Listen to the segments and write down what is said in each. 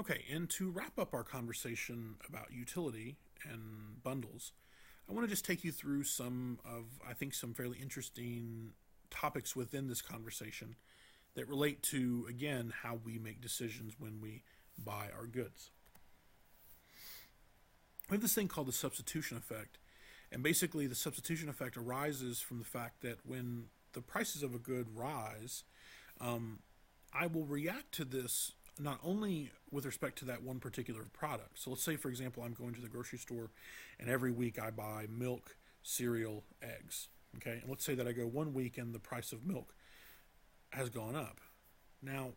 Okay, and to wrap up our conversation about utility and bundles, I want to just take you through I think, some fairly interesting topics within this conversation that relate to, again, how we make decisions when we buy our goods. We have this thing called the substitution effect. And basically, the substitution effect arises from the fact that when the prices of a good rise, um, I will react to this not only with respect to that one particular product. So let's say, for example, I'm going to the grocery store and every week I buy milk, cereal, eggs. Okay, and let's say that I go one week and the price of milk has gone up. Now,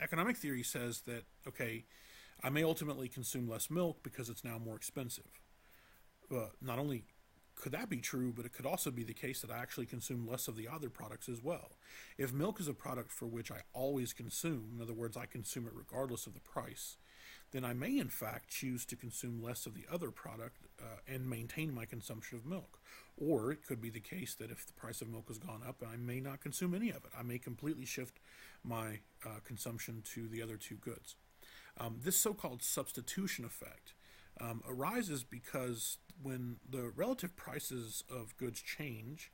economic theory says that, okay, I may ultimately consume less milk because it's now more expensive. Not only could that be true, but it could also be the case that I actually consume less of the other products as well. If milk is a product for which I always consume, in other words, I consume it regardless of the price, then I may in fact choose to consume less of the other product and maintain my consumption of milk. Or it could be the case that if the price of milk has gone up, I may not consume any of it. I may completely shift my consumption to the other two goods. This so-called substitution effect arises because when the relative prices of goods change,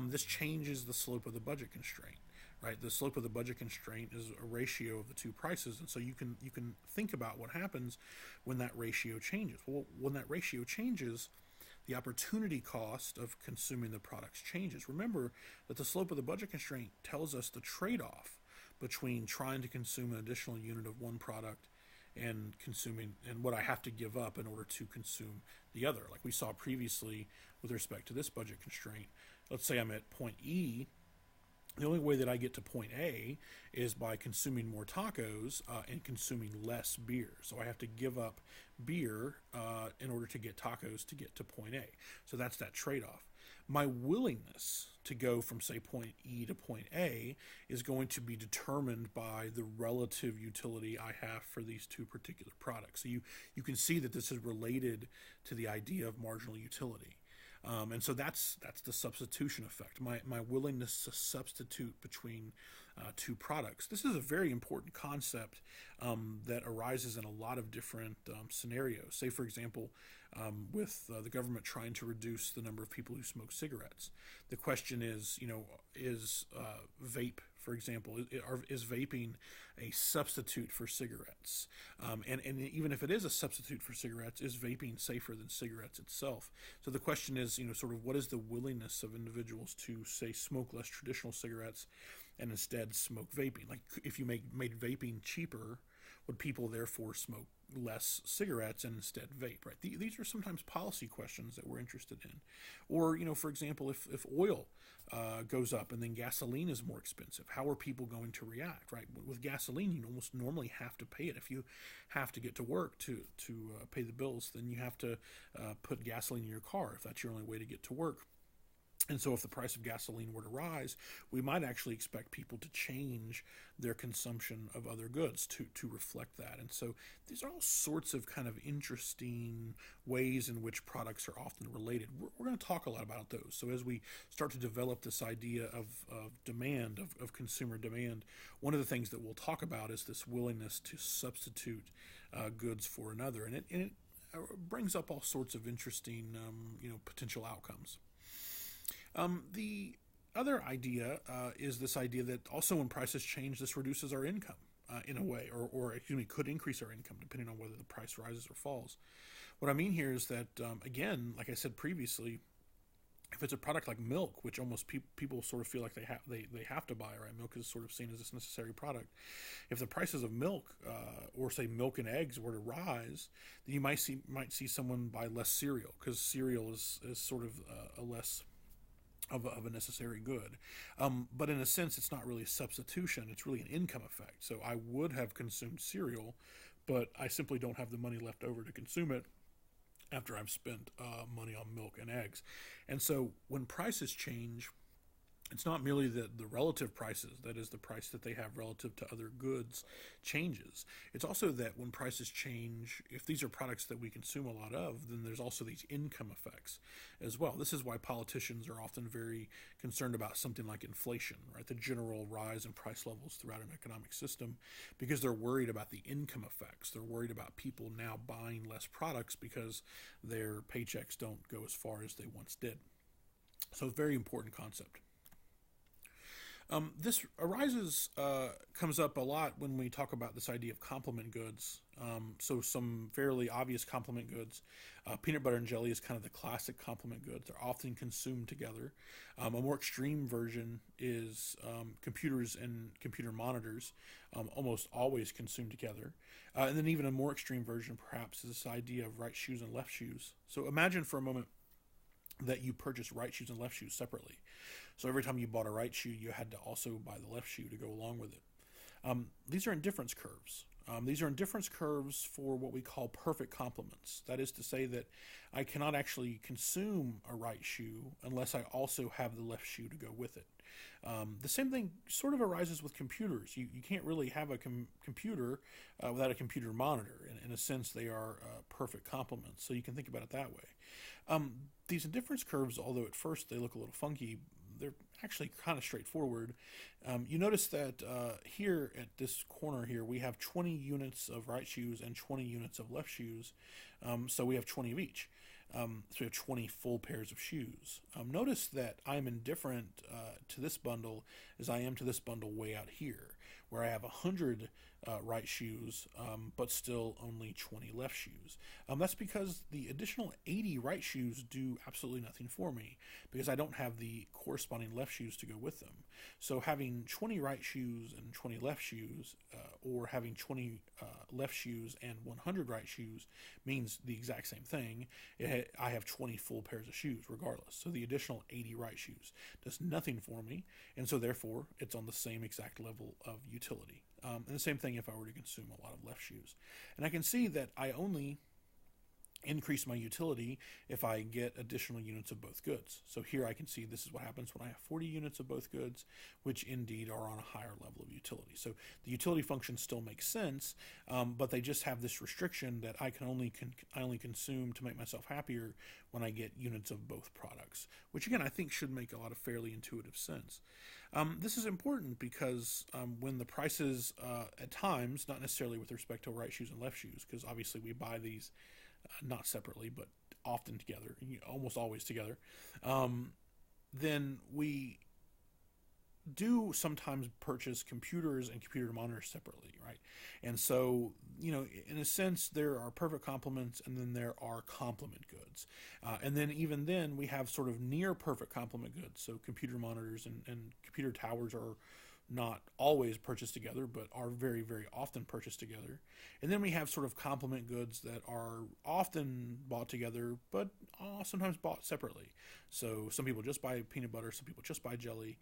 this changes the slope of the budget constraint. Right, the slope of the budget constraint is a ratio of the two prices, and so you can think about what happens when that ratio changes. Well, when that ratio changes, the opportunity cost of consuming the products changes. Remember that the slope of the budget constraint tells us the trade-off between trying to consume an additional unit of one product and what I have to give up in order to consume the other. Like we saw previously with respect to this budget constraint. Let's say I'm at point E. The only way that I get to point A is by consuming more tacos and consuming less beer. So I have to give up beer in order to get tacos to get to point A. So that's that trade-off. My willingness to go from, say, point E to point A is going to be determined by the relative utility I have for these two particular products. So you can see that this is related to the idea of marginal utility. And so that's the substitution effect. My willingness to substitute between two products. This is a very important concept that arises in a lot of different scenarios. Say, for example, with the government trying to reduce the number of people who smoke cigarettes. The question is, is vape, for example, is vaping a substitute for cigarettes? And even if it is a substitute for cigarettes, is vaping safer than cigarettes itself? So the question is, sort of what is the willingness of individuals to, say, smoke less traditional cigarettes and instead smoke vaping? Like, if you made vaping cheaper, would people therefore smoke less cigarettes and instead vape? Right? These are sometimes policy questions that we're interested in. Or, for example, if oil goes up and then gasoline is more expensive, how are people going to react? Right? With gasoline, you almost normally have to pay it. If you have to get to work to pay the bills, then you have to put gasoline in your car if that's your only way to get to work. And so if the price of gasoline were to rise, we might actually expect people to change their consumption of other goods to reflect that. And so these are all sorts of kind of interesting ways in which products are often related. We're going to talk a lot about those. So as we start to develop this idea of demand, of consumer demand, one of the things that we'll talk about is this willingness to substitute goods for another. And it brings up all sorts of interesting potential outcomes. The other idea is this idea that also when prices change, this reduces our income in a way, or excuse me, could increase our income depending on whether the price rises or falls. What I mean here is that, again, like I said previously, if it's a product like milk, which almost people sort of feel like they have to buy, right? Milk is sort of seen as this necessary product. If the prices of milk, or say milk and eggs, were to rise, then you might see someone buy less cereal, because cereal is sort of a less of a necessary good. But in a sense, it's not really a substitution. It's really an income effect. So I would have consumed cereal, but I simply don't have the money left over to consume it after I've spent money on milk and eggs. And so when prices change, It's not merely that the relative prices, that is, the price that they have relative to other goods, changes. It's also that when prices change, if these are products that we consume a lot of, then there's also these income effects as well. This is why politicians are often very concerned about something like inflation, right? The general rise in price levels throughout an economic system, because they're worried about the income effects. They're worried about people now buying less products because their paychecks don't go as far as they once did. So, it's a very important concept. This comes up a lot when we talk about this idea of complement goods. So some fairly obvious complement goods. Peanut butter and jelly is kind of the classic complement good. They're often consumed together. A more extreme version is computers and computer monitors, almost always consumed together. And then even a more extreme version, perhaps, is this idea of right shoes and left shoes. So imagine for a moment that you purchased right shoes and left shoes separately. So every time you bought a right shoe, you had to also buy the left shoe to go along with it. These are indifference curves. These are indifference curves for what we call perfect complements. That is to say that I cannot actually consume a right shoe unless I also have the left shoe to go with it. The same thing sort of arises with computers. You can't really have a computer without a computer monitor. In a sense, they are perfect complements. So you can think about it that way. These indifference curves, although at first they look a little funky, they're actually kind of straightforward. You notice that here at this corner here, we have 20 units of right shoes and 20 units of left shoes. So we have 20 of each. So we have 20 full pairs of shoes. Notice that I'm indifferent to this bundle as I am to this bundle way out here, where I have 100 right shoes, but still only 20 left shoes. That's because the additional 80 right shoes do absolutely nothing for me, because I don't have the corresponding left shoes to go with them. So having 20 right shoes and 20 left shoes, or having 20 left shoes and 100 right shoes, means the exact same thing. I have 20 full pairs of shoes regardless. So the additional 80 right shoes does nothing for me, and so therefore it's on the same exact level of utility. And the same thing if I were to consume a lot of left shoes. And I can see that I only increase my utility if I get additional units of both goods. So here I can see this is what happens when I have 40 units of both goods, which indeed are on a higher level of utility. So the utility functions still make sense, but they just have this restriction that I only consume to make myself happier when I get units of both products, which again I think should make a lot of fairly intuitive sense. This is important because when the prices at times, not necessarily with respect to right shoes and left shoes, because obviously we buy these not separately, but often together, almost always together, then we do sometimes purchase computers and computer monitors separately, right? And so, in a sense, there are perfect complements, and then there are complement goods. And then even then, we have sort of near perfect complement goods. So computer monitors and computer towers are not always purchased together, but are very, very often purchased together. And then we have sort of complement goods that are often bought together, but sometimes bought separately. So some people just buy peanut butter, some people just buy jelly.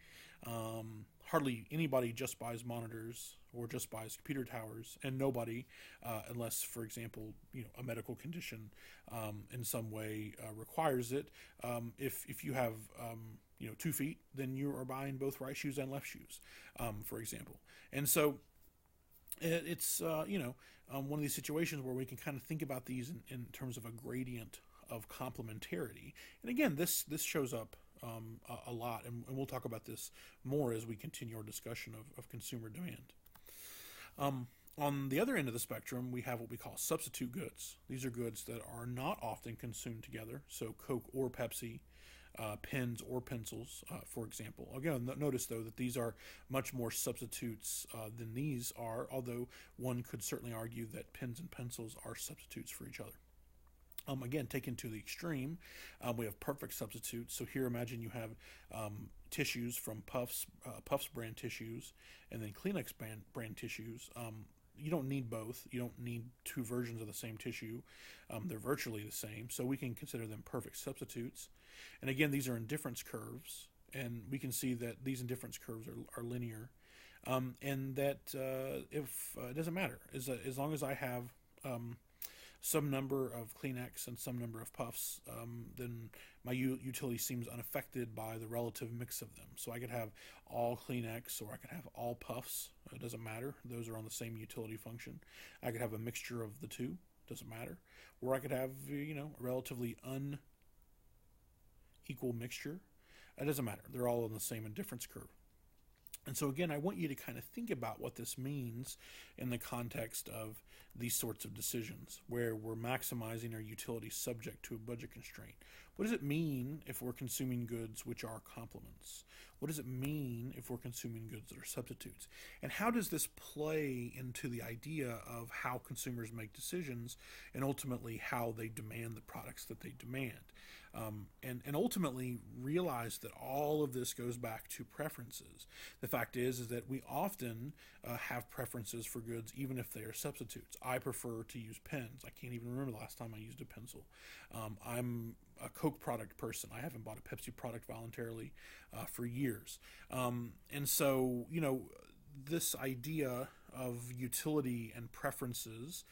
Hardly anybody just buys monitors or just buys computer towers, and nobody, unless, for example, a medical condition in some way requires it. If you have 2 feet, then you are buying both right shoes and left shoes, for example. And so it's one of these situations where we can kind of think about these in terms of a gradient of complementarity. And again, this shows up a lot, and we'll talk about this more as we continue our discussion of consumer demand. On the other end of the spectrum, we have what we call substitute goods. These are goods that are not often consumed together, so Coke or Pepsi, pens or pencils, for example. Again, notice, though, that these are much more substitutes than these are, although one could certainly argue that pens and pencils are substitutes for each other. Again, taken to the extreme, we have perfect substitutes. So here, imagine you have tissues from Puffs brand tissues, and then Kleenex brand tissues. You don't need both. You don't need 2 versions of the same tissue. They're virtually the same, so we can consider them perfect substitutes. And again, these are indifference curves, and we can see that these indifference curves are linear, and that if it doesn't matter as long as I have some number of Kleenex and some number of Puffs, then my utility seems unaffected by the relative mix of them. So I could have all Kleenex or I could have all Puffs. It doesn't matter. Those are on the same utility function. I could have a mixture of the two. Doesn't matter. Or I could have, a relatively unequal mixture. It doesn't matter. They're all on the same indifference curve. And so, again, I want you to kind of think about what this means in the context of these sorts of decisions where we're maximizing our utility subject to a budget constraint. What does it mean if we're consuming goods which are complements? What does it mean if we're consuming goods that are substitutes? And how does this play into the idea of how consumers make decisions and ultimately how they demand the products that they demand? And ultimately realize that all of this goes back to preferences. The fact is that we often have preferences for goods even if they are substitutes. I prefer to use pens. I can't even remember the last time I used a pencil. I'm a Coke product person. I haven't bought a Pepsi product voluntarily for years. And so, this idea of utility and preferences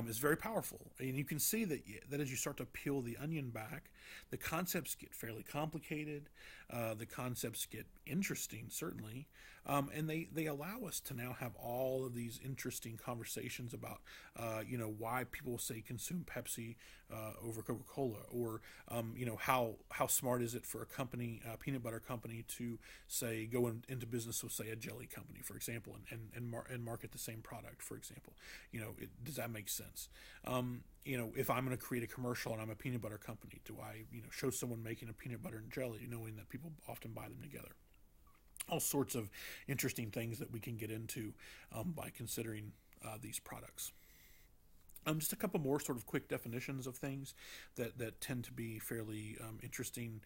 is very powerful. And you can see that as you start to peel the onion back, the concepts get fairly complicated. The concepts get interesting, certainly. And they allow us to now have all of these interesting conversations about, why people say consume Pepsi over Coca-Cola, or, how smart is it for a company, a peanut butter company, to say go into business with, say, a jelly company, for example, and market the same product, for example. Does that make sense? If I'm going to create a commercial and I'm a peanut butter company, do I, show someone making a peanut butter and jelly, knowing that people often buy them together? All sorts of interesting things that we can get into by considering these products. Just a couple more sort of quick definitions of things that tend to be fairly interesting.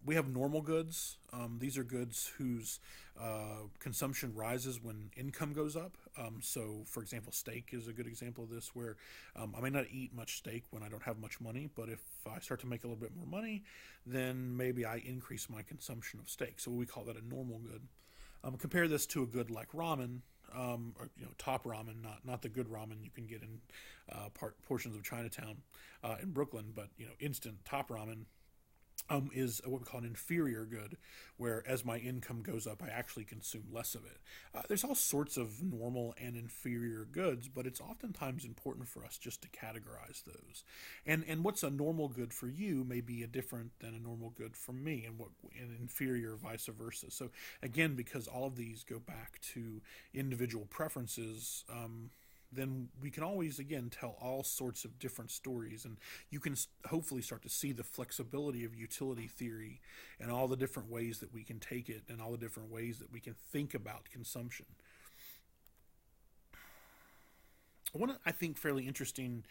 We have normal goods. These are goods whose consumption rises when income goes up. So, for example, steak is a good example of this, where I may not eat much steak when I don't have much money, but if I start to make a little bit more money, then maybe I increase my consumption of steak. So we call that a normal good. Compare this to a good like ramen. Or top ramen, not the good ramen you can get in portions of Chinatown in Brooklyn, but instant top ramen is what we call an inferior good, where as my income goes up, I actually consume less of it. There's all sorts of normal and inferior goods, but it's oftentimes important for us just to categorize those. And what's a normal good for you may be different than a normal good for me, and what an inferior vice versa. So again, because all of these go back to individual preferences, then we can always, again, tell all sorts of different stories. And you can hopefully start to see the flexibility of utility theory and all the different ways that we can take it and all the different ways that we can think about consumption. One, I think, fairly interesting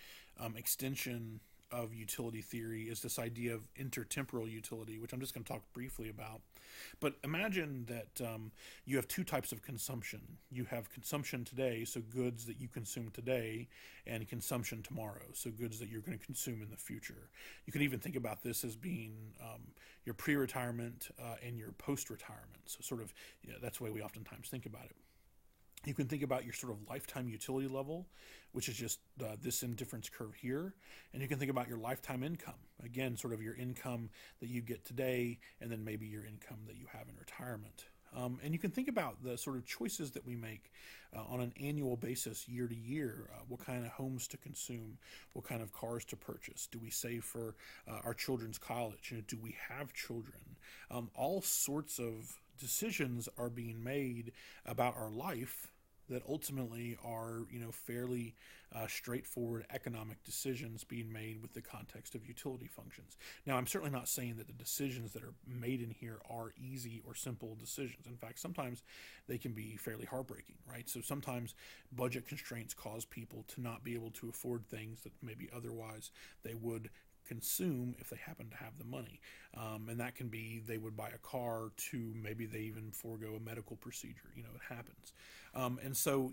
extension of utility theory is this idea of intertemporal utility, which I'm just going to talk briefly about. But imagine that you have two types of consumption. You have consumption today, so goods that you consume today, and consumption tomorrow, so goods that you're going to consume in the future. You can even think about this as being your pre-retirement and your post-retirement. So sort of, that's the way we oftentimes think about it. You can think about your sort of lifetime utility level, which is just this indifference curve here. And you can think about your lifetime income. Again, sort of your income that you get today, and then maybe your income that you have in retirement. And you can think about the sort of choices that we make on an annual basis, year to year. What kind of homes to consume? What kind of cars to purchase? Do we save for our children's college? Do we have children? All sorts of decisions are being made about our life that ultimately are, fairly straightforward economic decisions being made with the context of utility functions. Now, I'm certainly not saying that the decisions that are made in here are easy or simple decisions. In fact, sometimes they can be fairly heartbreaking, right? So sometimes budget constraints cause people to not be able to afford things that maybe otherwise they would consume if they happen to have the money. And that can be they would buy a car to maybe they even forego a medical procedure. It happens. And so,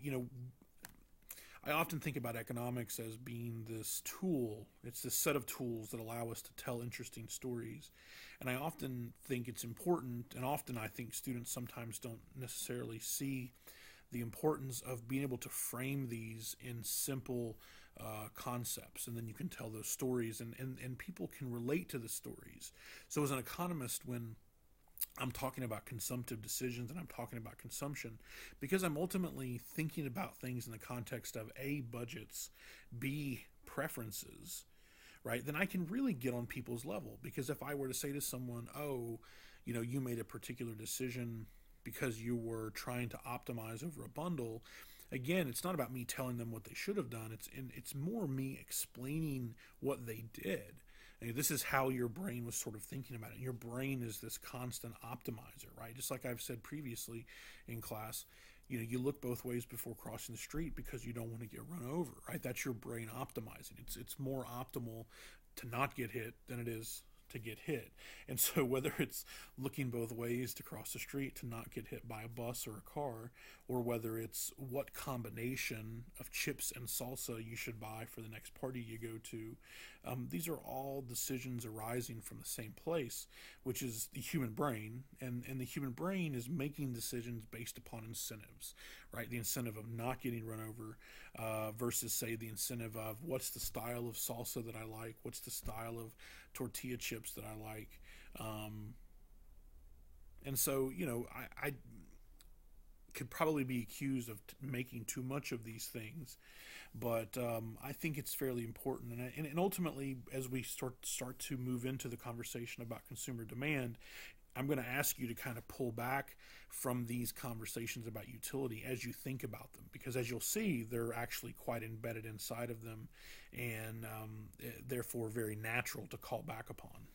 I often think about economics as being this tool. It's this set of tools that allow us to tell interesting stories. And I often think it's important, and often I think students sometimes don't necessarily see the importance of being able to frame these in simple concepts, and then you can tell those stories, and people can relate to the stories. So as an economist, when I'm talking about consumptive decisions and I'm talking about consumption, because I'm ultimately thinking about things in the context of A, budgets, B, preferences, right? Then I can really get on people's level. Because if I were to say to someone, oh, you made a particular decision because you were trying to optimize over a bundle, again, it's not about me telling them what they should have done. It's more me explaining what they did. And this is how your brain was sort of thinking about it. Your brain is this constant optimizer, right? Just like I've said previously in class, you look both ways before crossing the street because you don't want to get run over, right? That's your brain optimizing. It's more optimal to not get hit than it is to get hit. And so whether it's looking both ways to cross the street to not get hit by a bus or a car, or whether it's what combination of chips and salsa you should buy for the next party you go to, these are all decisions arising from the same place, which is the human brain. And the human brain is making decisions based upon incentives, right? The incentive of not getting run over versus, say, the incentive of what's the style of salsa that I like, what's the style of tortilla chips that I like. And so, I could probably be accused of making too much of these things, but I think it's fairly important. And ultimately, as we start to move into the conversation about consumer demand, I'm going to ask you to kind of pull back from these conversations about utility as you think about them, because as you'll see, they're actually quite embedded inside of them, and therefore very natural to call back upon.